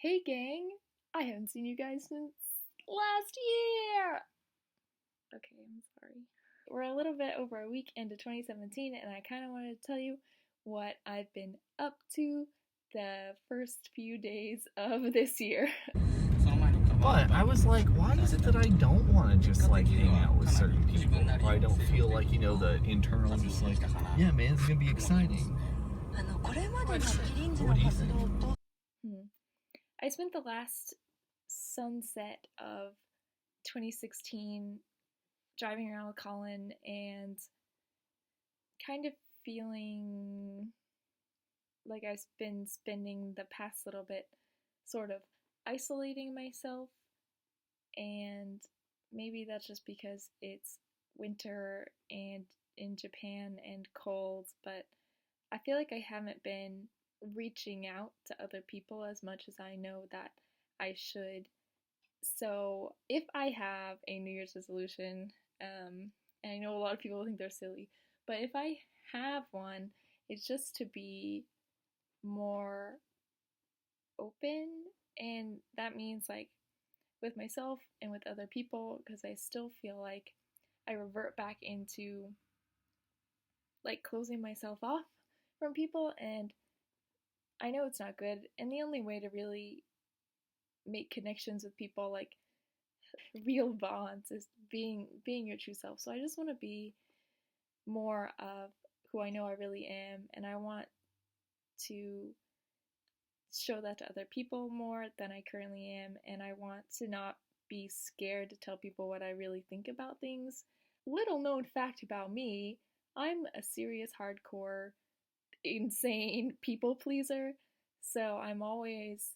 Hey gang, I haven't seen you guys since last year! Okay, I'm sorry. We're a little bit over a week into 2017 and I kind of wanted to tell you what I've been up to the first few days of this year. But I was like, why is it that I don't want to just like hang out with certain people? Or I don't feel like, the internal just like, yeah man, it's gonna be exciting. What do you think? I spent the last sunset of 2016 driving around with Colin and kind of feeling like I've been spending the past little bit sort of isolating myself, and maybe that's just because it's winter and in Japan and cold, but I feel like I haven't been reaching out to other people as much as I know that I should. So if I have a New Year's resolution, and I know a lot of people think they're silly, but if I have one, it's just to be more open, and that means like with myself and with other people, because I still feel like I revert back into like closing myself off from people, and I know it's not good, and the only way to really make connections with people, like real bonds, is being your true self. So I just want to be more of who I know I really am, and I want to show that to other people more than I currently am, and I want to not be scared to tell people what I really think about things. Little known fact about me, I'm a serious hardcore insane people pleaser, so I'm always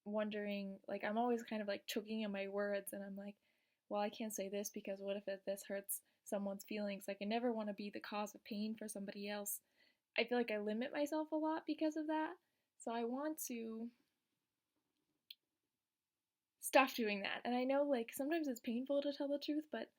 wondering, like I'm always kind of like choking in my words, and I'm like, well, I can't say this because what if this hurts someone's feelings? Like I never want to be the cause of pain for somebody else. I feel like I limit myself a lot because of that. So I want to stop doing that. And I know like sometimes it's painful to tell the truth, but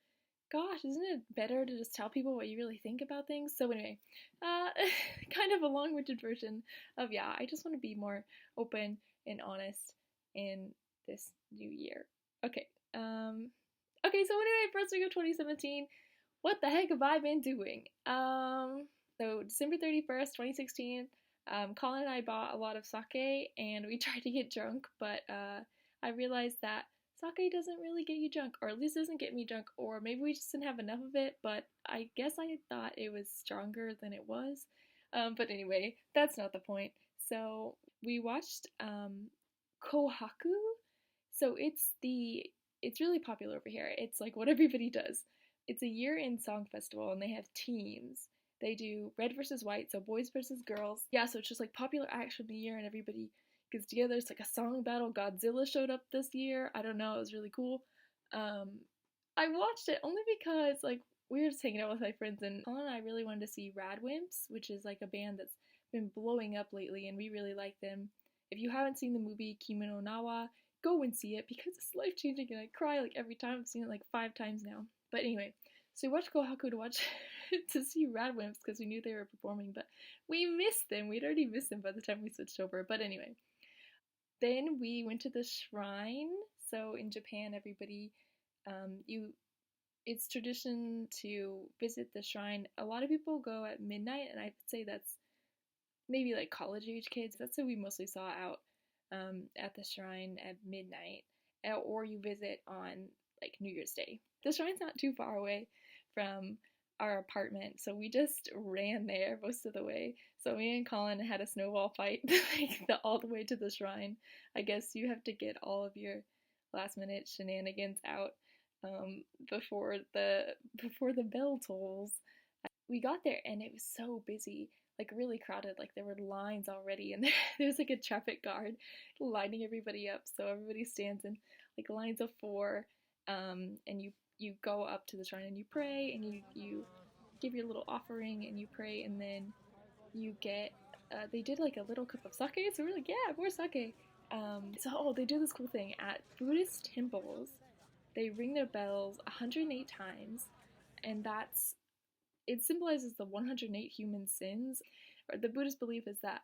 gosh, isn't it better to just tell people what you really think about things? So anyway, kind of a long-winded version of I just want to be more open and honest in this new year. Okay. Okay, so anyway, first week of 2017, what the heck have I been doing? So December 31st, 2016, Colin and I bought a lot of sake and we tried to get drunk, but I realized that sake doesn't really get you drunk, or at least doesn't get me drunk, or maybe we just didn't have enough of it, but I guess I thought it was stronger than it was. But anyway, that's not the point. So we watched Kohaku. So it's really popular over here. It's like what everybody does. It's a year-end song festival, and they have teams. They do red versus white, so boys versus girls. Yeah, so it's just like popular action of the year, and everybody gets together. It's like a song battle. Godzilla showed up this year. I don't know. It was really cool. I watched it only because like we were just hanging out with my friends, and Colin and I really wanted to see Radwimps, which is like a band that's been blowing up lately, and we really like them. If you haven't seen the movie Kimi no Nawa, go and see it because it's life changing, and I cry like every time. I've seen it like 5 times now. But anyway, so we watched Kohaku to watch to see Radwimps because we knew they were performing, but we missed them. We'd already missed them by the time we switched over. But anyway, then we went to the shrine. So in Japan, everybody, it's tradition to visit the shrine. A lot of people go at midnight, and I'd say that's maybe like college age kids. That's what we mostly saw out at the shrine at midnight, or you visit on like New Year's Day. The shrine's not too far away from our apartment, so we just ran there most of the way. So me and Colin had a snowball fight like all the way to the shrine. I guess you have to get all of your last minute shenanigans out before the bell tolls. We got there and it was so busy, like really crowded, like there were lines already, and there's like a traffic guard lining everybody up, so everybody stands in like lines of 4, and you go up to the shrine and you pray, and you give your little offering and you pray, and then you get they did like a little cup of sake, so we're like, yeah, more sake. They do this cool thing at Buddhist temples. They ring their bells 108 times, and it symbolizes the 108 human sins. The Buddhist belief is that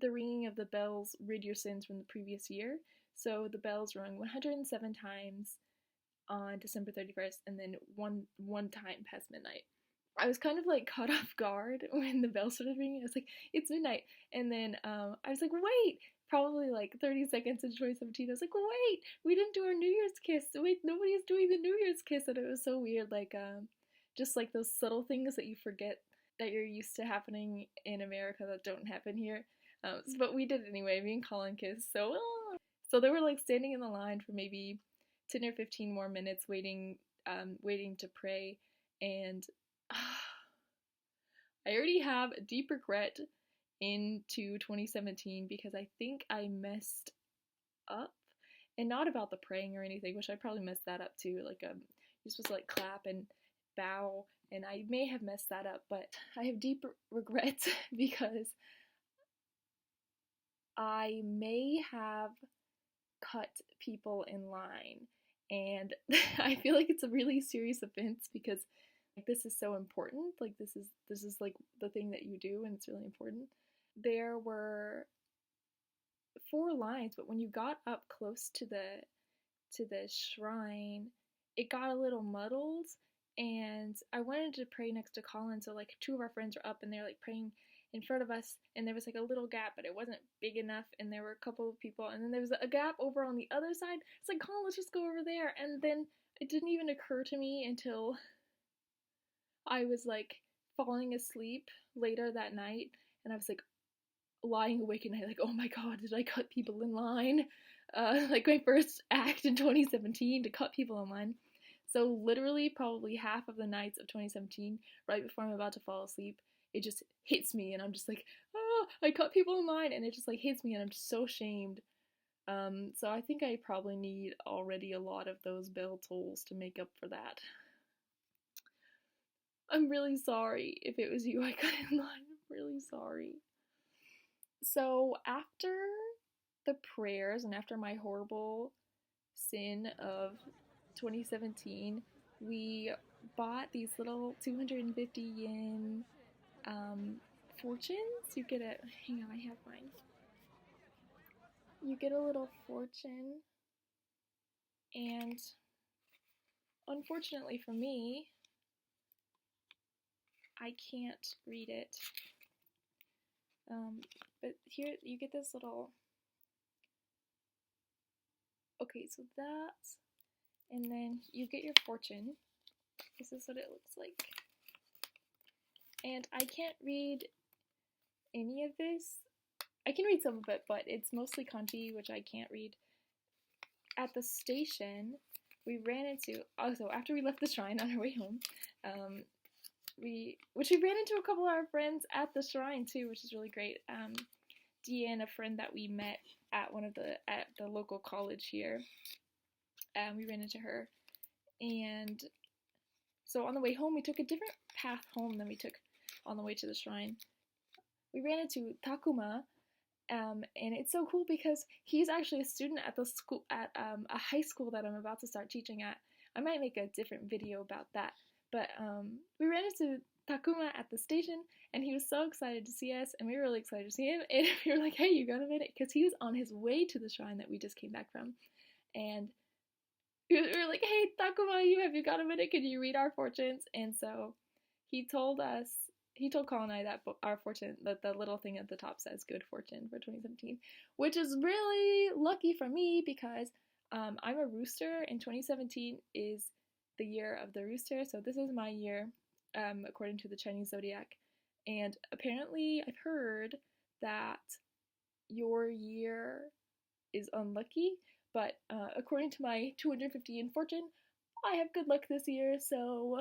the ringing of the bells rid your sins from the previous year. So the bells rung 107 times on December 31st, and then one time past midnight. I was kind of like caught off guard when the bell started ringing. I was like, it's midnight. And then I was like, wait, probably like 30 seconds into 2017. I was like, wait, we didn't do our New Year's kiss. Wait, nobody's doing the New Year's kiss. And it was so weird, like just like those subtle things that you forget that you're used to happening in America that don't happen here. But we did it anyway, me and Colin kissed. So they were like standing in the line for maybe 10 or 15 more minutes waiting to pray, and I already have a deep regret into 2017 because I think I messed up, and not about the praying or anything, which I probably messed that up too. Like you're supposed to like clap and bow, and I may have messed that up, but I have deep regrets because I may have cut people in line, and I feel like it's a really serious offense because like this is so important. Like this is like the thing that you do, and it's really important. There were 4 lines, but when you got up close to the shrine, it got a little muddled, and I wanted to pray next to Colin, so like 2 of our friends were up and they're like praying in front of us, and there was like a little gap, but it wasn't big enough, and there were a couple of people, and then there was a gap over on the other side. It's like, Colin, let's just go over there. And then it didn't even occur to me until I was like falling asleep later that night, and I was like lying awake at night, like, oh my god, did I cut people in line? Like my first act in 2017 to cut people in line. So literally probably half of the nights of 2017, right before I'm about to fall asleep, it just hits me, and I'm just like, oh, I cut people in line, and it just like hits me, and I'm just so ashamed. So I think I probably need already a lot of those bell tolls to make up for that. I'm really sorry if it was you I cut in line. I'm really sorry. So after the prayers and after my horrible sin of 2017, we bought these little 250 yen fortunes. You get a, hang on, I have mine. You get a little fortune, and unfortunately for me, I can't read it. But here you get this little, okay, so that, and then you get your fortune. This is what it looks like. And I can't read any of this. I can read some of it, but it's mostly kanji, which I can't read. At the station, we ran into, also after we left the shrine on our way home, we ran into a couple of our friends at the shrine too, which is really great. Deanne, a friend that we met at at the local college here, we ran into her, and so on the way home we took a different path home than we took on the way to the shrine. We ran into Takuma, and it's so cool because he's actually a student at the school at a high school that I'm about to start teaching at. I might make a different video about that. But we ran into Takuma at the station, and he was so excited to see us, and we were really excited to see him, and we were like, hey, you got a minute? Because he was on his way to the shrine that we just came back from, and we were like, hey, Takuma, have you got a minute? Can you read our fortunes? And so he told Colin and I that our fortune, that the little thing at the top says good fortune for 2017, which is really lucky for me because I'm a rooster, and 2017 is the year of the rooster, so this is my year, according to the Chinese zodiac. And apparently I've heard that your year is unlucky, but according to my 250 yen fortune, I have good luck this year. So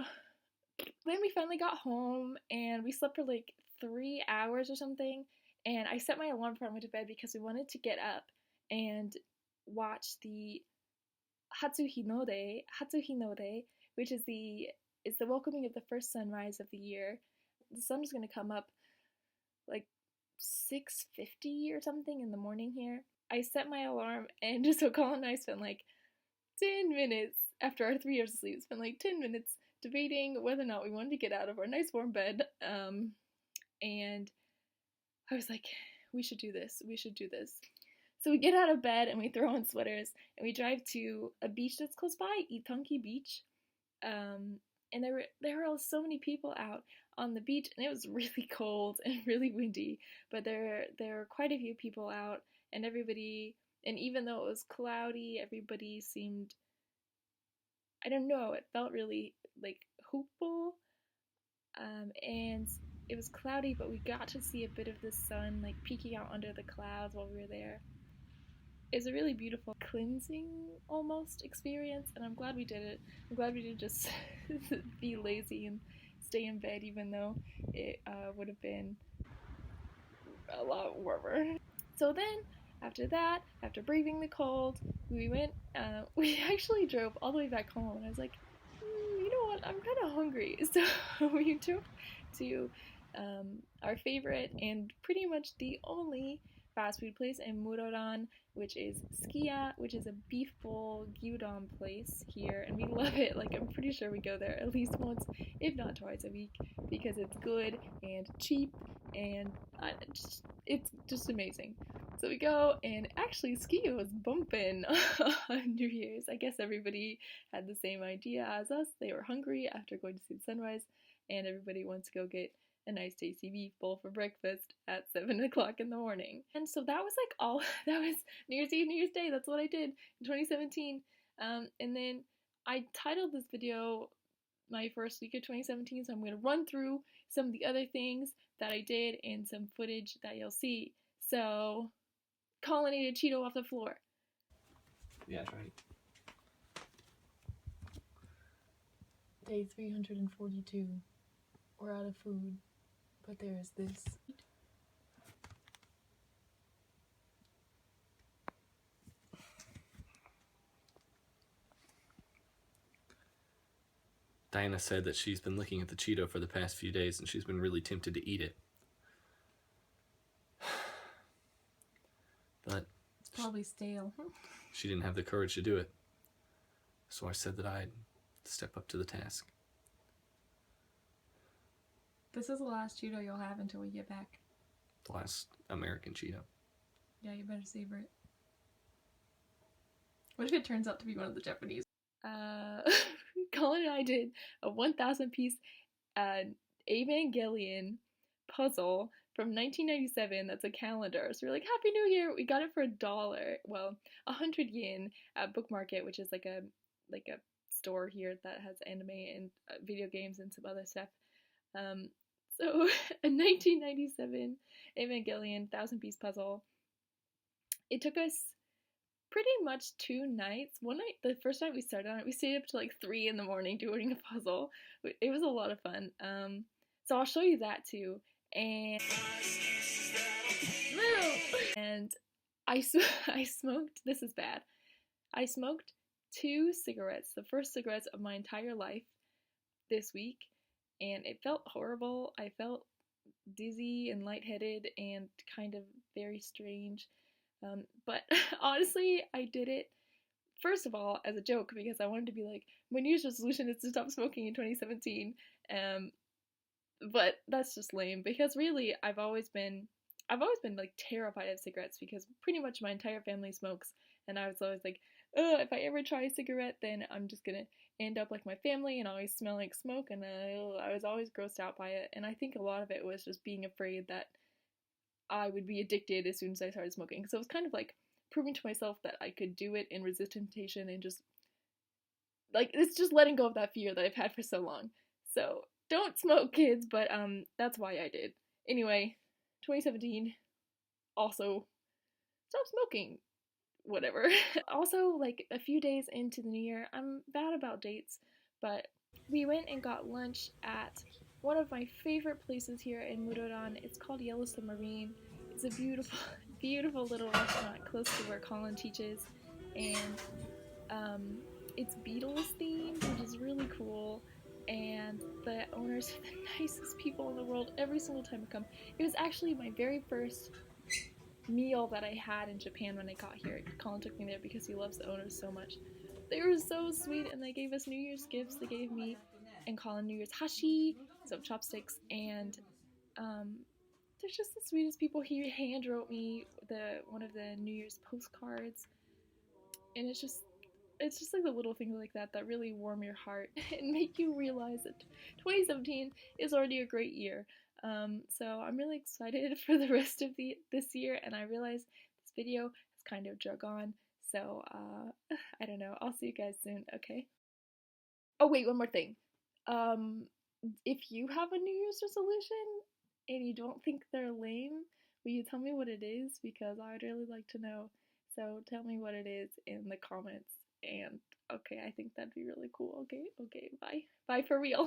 then we finally got home, and we slept for like 3 hours or something, and I set my alarm before I went to bed because we wanted to get up and watch the Hatsuhinode, which is the welcoming of the first sunrise of the year. The sun is going to come up like 6:50 or something in the morning here. I set my alarm, and so Colin and I spent like 10 minutes after our 3 hours of sleep, spent like 10 minutes debating whether or not we wanted to get out of our nice warm bed. And I was like, we should do this. So we get out of bed and we throw on sweaters and we drive to a beach that's close by, Itanki Beach. And there were so many people out on the beach, and it was really cold and really windy. But there were quite a few people out, and everybody. And even though it was cloudy, everybody seemed, I don't know, it felt really like hopeful. And it was cloudy, but we got to see a bit of the sun like peeking out under the clouds while we were there. It was a really beautiful cleansing almost experience, and I'm glad we did it. I'm glad we didn't just be lazy and stay in bed, even though it would have been a lot warmer. So then, after that, after braving the cold, we went. We actually drove all the way back home, and I was like, you know what? I'm kind of hungry, so we drove to our favorite and pretty much the only fast food place in Muroran, which is Skia, which is a beef bowl gyudon place here, and we love it. Like, I'm pretty sure we go there at least once, if not twice a week, because it's good and cheap, and it's just amazing. So we go, and actually Skia was bumping on New Year's. I guess everybody had the same idea as us. They were hungry after going to see the sunrise, and everybody wants to go get a nice tasty beef bowl for breakfast at 7 o'clock in the morning. And so that was like all, that was New Year's Eve, New Year's Day. That's what I did in 2017. And then I titled this video my first week of 2017, so I'm going to run through some of the other things that I did and some footage that you'll see. So, Colin ate a Cheeto off the floor. Yeah, that's right. Day 342. We're out of food, but there is this. Diana said that she's been looking at the Cheeto for the past few days and she's been really tempted to eat it. But it's probably stale. She didn't have the courage to do it. So I said that I'd step up to the task. This is the last Cheeto you'll have until we get back. The last American Cheeto. Yeah, you better savor it. What if it turns out to be one of the Japanese? Colin and I did a 1,000 piece Evangelion puzzle from 1997. That's a calendar. So we're like, Happy New Year! We got it for $1. Well, 100 yen at Book Market, which is like a store here that has anime and video games and some other stuff. So a 1997 Evangelion 1,000 piece puzzle. It took us pretty much 2 nights. One night, the first night we started on it, we stayed up to like 3 in the morning doing a puzzle. It was a lot of fun. So I'll show you that too. And I smoked. This is bad. I smoked 2 cigarettes, the first cigarettes of my entire life, this week, and it felt horrible. I felt dizzy and lightheaded and kind of very strange. But honestly, I did it, first of all, as a joke, because I wanted to be like, my New Year's resolution is to stop smoking in 2017. But that's just lame, because really, I've always been like terrified of cigarettes, because pretty much my entire family smokes, and I was always like, oh, if I ever try a cigarette, then I'm just gonna end up like my family and always smell like smoke, and I was always grossed out by it. And I think a lot of it was just being afraid that I would be addicted as soon as I started smoking. So it was kind of like proving to myself that I could do it and resist temptation, and just like, it's just letting go of that fear that I've had for so long. So don't smoke, kids, but that's why I did. Anyway, 2017, also stop smoking. Whatever. Also, like a few days into the new year, I'm bad about dates, but we went and got lunch at one of my favorite places here in Muroran. It's called Yellow Submarine. It's a beautiful, beautiful little restaurant close to where Colin teaches, and it's Beatles themed, which is really cool. And the owners are the nicest people in the world every single time I come. It was actually my very first meal that I had in Japan when I got here. Colin took me there because he loves the owners so much. They were so sweet, and they gave us New Year's gifts. They gave me and Colin New Year's hashi, so chopsticks, and they're just the sweetest people. He hand wrote me one of the New Year's postcards, and it's just like the little things like that that really warm your heart and make you realize that 2017 is already a great year. So I'm really excited for the rest of this year, and I realize this video has kind of drug on. So I don't know. I'll see you guys soon. Okay. Oh wait, one more thing. Um, if you have a New Year's resolution and you don't think they're lame, will you tell me what it is? Because I would really like to know. So tell me what it is in the comments. And okay, I think that'd be really cool. Okay, okay, bye. Bye for real.